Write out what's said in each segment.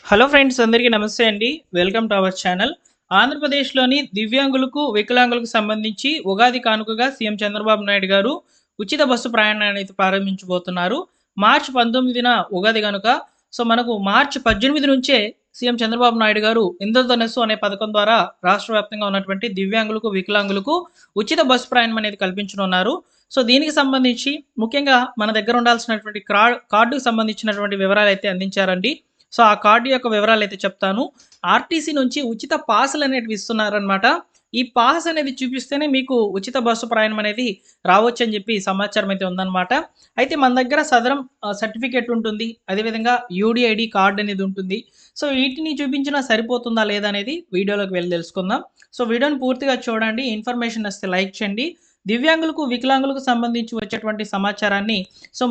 Hello friends, అందరికీ నమస్తే అండి. Welcome to our channel. ఆంధ్రప్రదేశ్‌లోని దివ్యాంగులకు, వికలాంగులకు సంబంధించి ఉగాది కానుకగా సీఎం చంద్రబాబు నాయుడు గారు ఉచిత బస్సు ప్రయాణాన్ని అయితే ప్రారంభించబోతున్నారు. మార్చి 19న ఉగాది గనుక మనకు మార్చి 18 నుంచే సీఎం చంద్రబాబు నాయుడు గారు ఇంద్రధనుస్సు అనే పథకం ద్వారా రాష్ట్ర వ్యాప్తంగా ఉన్నటువంటి దివ్యాంగులకు, వికలాంగులకు ఉచిత బస్సు ప్రయాణం అనేది కల్పించనున్నారు. దీనికి సంబంధించి ముఖ్యంగా మన దగ్గర ఉండాల్సినటువంటి కార్డుకు సంబంధించినటువంటి వివరాలైతే అందించారండి. ఆ కార్డ్ యొక్క వివరాలైతే చెప్తాను. ఆర్టీసీ నుంచి ఉచిత పాసులనేటివి ఇస్తున్నారనమాట. ఈ పాస్ అనేది చూపిస్తేనే మీకు ఉచిత బస్సు ప్రయాణం అనేది రావచ్చని చెప్పి సమాచారం అయితే ఉందనమాట. అయితే మన దగ్గర సదరం సర్టిఫికేట్ ఉంటుంది. అదేవిధంగా యూడీఐడీ కార్డ్ అనేది ఉంటుంది. వీటిని చూపించినా సరిపోతుందా లేదా అనేది వీడియోలోకి వెళ్ళి తెలుసుకుందాం. వీడియోని పూర్తిగా చూడండి. ఇన్ఫర్మేషన్ వస్తే లైక్ చేయండి. దివ్యాంగులకు, వికలాంగులకు సంబంధించి వచ్చేటువంటి సమాచారాన్ని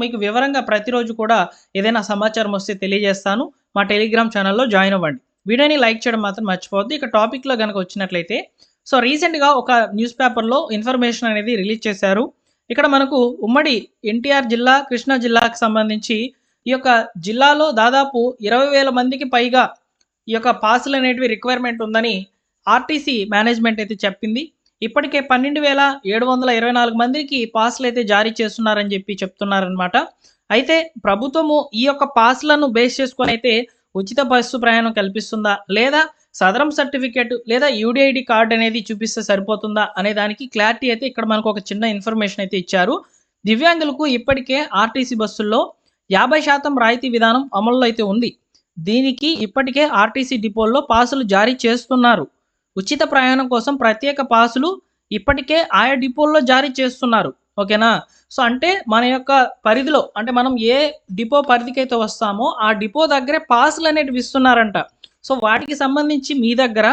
మీకు వివరంగా ప్రతిరోజు కూడా ఏదైనా సమాచారం వస్తే తెలియజేస్తాను. మా టెలిగ్రామ్ ఛానల్లో జాయిన్ అవ్వండి. వీడియోని లైక్ చేయడం మాత్రం మర్చిపోవద్దు. ఇక టాపిక్లో కనుక వచ్చినట్లయితే రీసెంట్గా ఒక న్యూస్ పేపర్లో ఇన్ఫర్మేషన్ అనేది రిలీజ్ చేశారు. ఇక్కడ మనకు ఉమ్మడి ఎన్టీఆర్ జిల్లా, కృష్ణా జిల్లాకు సంబంధించి ఈ యొక్క జిల్లాలో దాదాపు 20,000 మందికి పైగా ఈ యొక్క పాసులు అనేటివి రిక్వైర్మెంట్ ఉందని ఆర్టీసీ మేనేజ్మెంట్ అయితే చెప్పింది. ఇప్పటికే 12,724 మందికి పాసులు అయితే జారీ చేస్తున్నారని చెప్పి చెప్తున్నారనమాట. అయితే ప్రభుత్వము ఈ యొక్క పాస్‌లను బేస్ చేసుకొని అయితే ఉచిత బస్సు ప్రయాణం కల్పిస్తుందా? లేదా సదరం సర్టిఫికేట్ లేదా యూడీఐడీ కార్డ్ అనేది చూపిస్తే సరిపోతుందా? అనే దానికి క్లారిటీ అయితే ఇక్కడ మనకు ఒక చిన్న ఇన్ఫర్మేషన్ అయితే ఇచ్చారు. దివ్యాంగులకు ఇప్పటికే ఆర్టీసీ బస్సుల్లో 50% రాయితీ విధానం అమల్లో అయితే ఉంది. దీనికి ఇప్పటికే ఆర్టీసీ డిపోల్లో పాసులు జారీ చేస్తున్నారు. ఉచిత ప్రయాణం కోసం ప్రత్యేక పాసులు ఇప్పటికే ఆయా డిపోల్లో జారీ చేస్తున్నారు. ఓకేనా? అంటే మన యొక్క పరిధిలో, అంటే మనం ఏ డిపో పరిధికైతే వస్తామో ఆ డిపో దగ్గరే పాసులు అనేటివి ఇస్తున్నారంట. వాటికి సంబంధించి మీ దగ్గర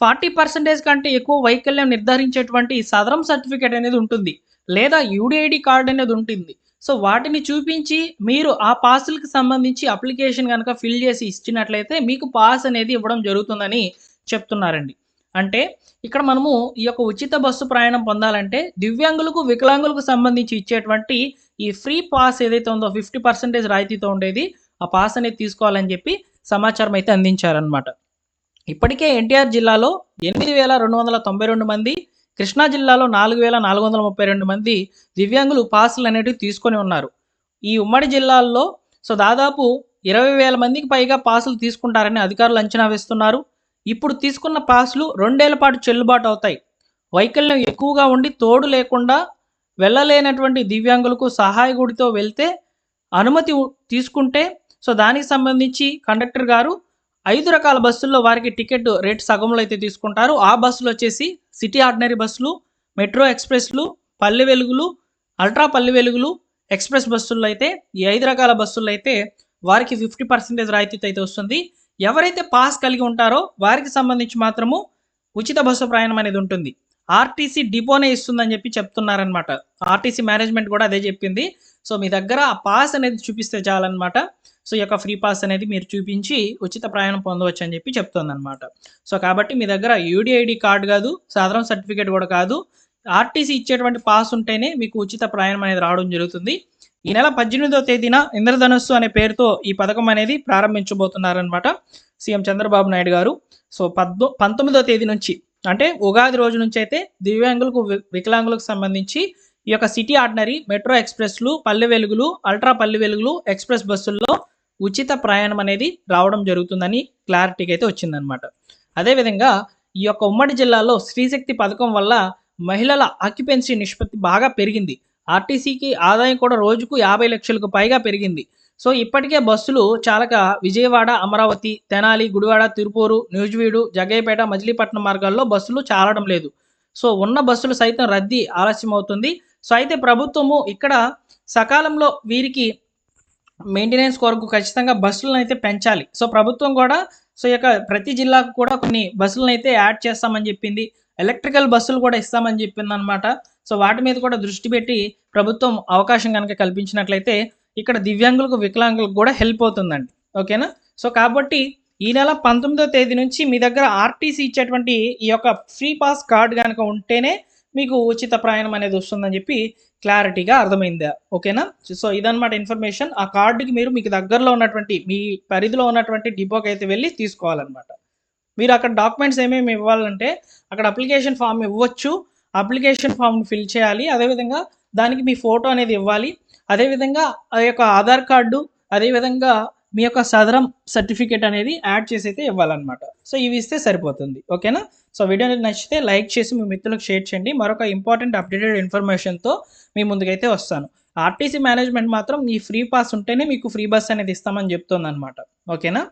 40% కంటే ఎక్కువ వైకల్యం నిర్ధారించేటువంటి సదరం సర్టిఫికేట్ అనేది ఉంటుంది. లేదా యూడీఐడీ కార్డ్ అనేది ఉంటుంది. వాటిని చూపించి మీరు ఆ పాసులకి సంబంధించి అప్లికేషన్ కనుక ఫిల్ చేసి ఇచ్చినట్లయితే మీకు పాస్ అనేది ఇవ్వడం జరుగుతుందని చెప్తున్నారండి. అంటే ఇక్కడ మనము ఈ యొక్క ఉచిత బస్సు ప్రయాణం పొందాలంటే దివ్యాంగులకు, వికలాంగులకు సంబంధించి ఇచ్చేటువంటి ఈ ఫ్రీ పాస్ ఏదైతే ఉందో 50% రాయితీతో ఉండేది, ఆ పాస్ అనేది తీసుకోవాలని చెప్పి సమాచారం అయితే అందించారనమాట. ఇప్పటికే ఎన్టీఆర్ జిల్లాలో 8,292 మంది, కృష్ణా జిల్లాలో 4,432 మంది దివ్యాంగులు పాసులు అనేటివి తీసుకొని ఉన్నారు. ఈ ఉమ్మడి జిల్లాల్లో దాదాపు 20,000 మందికి పైగా పాసులు తీసుకుంటారని అధికారులు అంచనా వేస్తున్నారు. ఇప్పుడు తీసుకున్న పాసులు 2 ఏళ్ల పాటు చెల్లుబాటు అవుతాయి. వైకల్యం ఎక్కువగా ఉండి తోడు లేకుండా వెళ్ళలేనటువంటి దివ్యాంగులకు సహాయకుడితో వెళ్తే అనుమతి తీసుకుంటే దానికి సంబంధించి కండక్టర్ గారు 5 రకాల బస్సుల్లో వారికి టికెట్ రేట్ సగంలో అయితే తీసుకుంటారు. ఆ బస్సులు వచ్చేసి సిటీ ఆర్డినరీ బస్సులు, మెట్రో ఎక్స్‌ప్రెస్‌లు, పల్లె వెలుగులు, అల్ట్రా పల్లె వెలుగులు, ఎక్స్‌ప్రెస్ బస్సుల్లో అయితే ఈ 5 రకాల బస్సుల్లో అయితే వారికి 50% రాయితీ అయితే వస్తుంది. ఎవరైతే పాస్ కలిగి ఉంటారో వారికి సంబంధించి మాత్రము ఉచిత బస్సు ప్రయాణం అనేది ఉంటుంది. ఆర్టీసీ డిపోనే ఇస్తుందని చెప్పి చెప్తున్నారనమాట. ఆర్టీసీ మేనేజ్మెంట్ కూడా అదే చెప్పింది. మీ దగ్గర ఆ పాస్ అనేది చూపిస్తే చాలన్నమాట. ఈ యొక్క ఫ్రీ పాస్ అనేది మీరు చూపించి ఉచిత ప్రయాణం పొందవచ్చు అని చెప్పి చెప్తుందన్నమాట. కాబట్టి మీ దగ్గర యూడీఐడీ కార్డు కాదు, సాధారణ సర్టిఫికేట్ కూడా కాదు, ఆర్టీసీ ఇచ్చేటువంటి పాస్ ఉంటేనే మీకు ఉచిత ప్రయాణం అనేది రావడం జరుగుతుంది. ఈ నెల 18వ తేదీన ఇంద్రధనుస్సు అనే పేరుతో ఈ పథకం అనేది ప్రారంభించబోతున్నారనమాట సీఎం చంద్రబాబు నాయుడు గారు. 19వ తేదీ నుంచి, అంటే ఉగాది రోజు నుంచి అయితే దివ్యాంగులకు, వికలాంగులకు సంబంధించి ఈ యొక్క సిటీ ఆర్డినరీ, మెట్రో ఎక్స్‌ప్రెస్‌లు, పల్లె వెలుగులు, అల్ట్రా పల్లె వెలుగులు, ఎక్స్‌ప్రెస్ బస్సుల్లో ఉచిత ప్రయాణం అనేది రావడం జరుగుతుందని క్లారిటీగా అయితే వచ్చిందనమాట. అదేవిధంగా ఈ యొక్క ఉమ్మడి జిల్లాలో స్త్రీశక్తి పథకం వల్ల మహిళల ఆక్యుపెన్సీ నిష్పత్తి బాగా పెరిగింది. ఆర్టీసీకి ఆదాయం కూడా రోజుకు 50 లక్షలకు పైగా పెరిగింది. ఇప్పటికే బస్సులు చాలక విజయవాడ, అమరావతి, తెనాలి, గుడివాడ, తిరుపూరు, నూజివీడు, జగ్గయ్యపేట, మజిలీపట్నం మార్గాల్లో బస్సులు చాలడం లేదు. ఉన్న బస్సులు సైతం రద్దీ ఆలస్యం అవుతుంది. అయితే ప్రభుత్వము ఇక్కడ సకాలంలో వీరికి మెయింటెనెన్స్ కొరకు ఖచ్చితంగా బస్సులను అయితే పెంచాలి. ప్రభుత్వం కూడా ఈ యొక్క ప్రతి జిల్లాకు కూడా కొన్ని బస్సులను అయితే యాడ్ చేస్తామని చెప్పింది. ఎలక్ట్రికల్ బస్సులు కూడా ఇస్తామని చెప్పింది అనమాట. వాటి మీద కూడా దృష్టి పెట్టి ప్రభుత్వం అవకాశం కనుక కల్పించినట్లయితే ఇక్కడ దివ్యాంగులకు, వికలాంగులకు కూడా హెల్ప్ అవుతుందండి. ఓకేనా? కాబట్టి ఈ నెల 19వ తేదీ నుంచి మీ దగ్గర ఆర్టీసీ ఇచ్చేటువంటి ఈ యొక్క ఫ్రీ పాస్ కార్డ్ కనుక ఉంటేనే మీకు ఉచిత ప్రయాణం అనేది వస్తుందని చెప్పి క్లారిటీగా అర్థమైందా? ఓకేనా? సో, ఇదనమాట ఇన్ఫర్మేషన్. ఆ కార్డ్‌కి మీకు దగ్గరలో ఉన్నటువంటి మీ పరిధిలో ఉన్నటువంటి డిపోకైతే వెళ్లి తీసుకోవాలనమాట. మీరు అక్కడ డాక్యుమెంట్స్ ఏమేమి ఇవ్వాలంటే అక్కడ అప్లికేషన్ ఫామ్ ఇవ్వచ్చు. అప్లికేషన్ ఫామ్‌ని ఫిల్ చేయాలి. అదేవిధంగా దానికి మీ ఫోటో అనేది ఇవ్వాలి. అదేవిధంగా ఆ యొక్క ఆధార్ కార్డు, అదేవిధంగా మీ యొక్క సదరం సర్టిఫికేట్ అనేది యాడ్ చేసైతే ఇవ్వాలనమాట. సో, ఇవి ఇస్తే సరిపోతుంది. ఓకేనా? సో, వీడియో అనేది నచ్చితే లైక్ చేసి మీ మిత్రులకు షేర్ చేయండి. మరొక ఇంపార్టెంట్ అప్డేటెడ్ ఇన్ఫర్మేషన్‌తో మీ ముందుకైతే వస్తాను. ఆర్టీసీ మేనేజ్మెంట్ మాత్రం ఈ ఫ్రీ పాస్ ఉంటేనే మీకు ఫ్రీ బస్ అనేది ఇస్తామని చెప్తోందనమాట. ఓకేనా?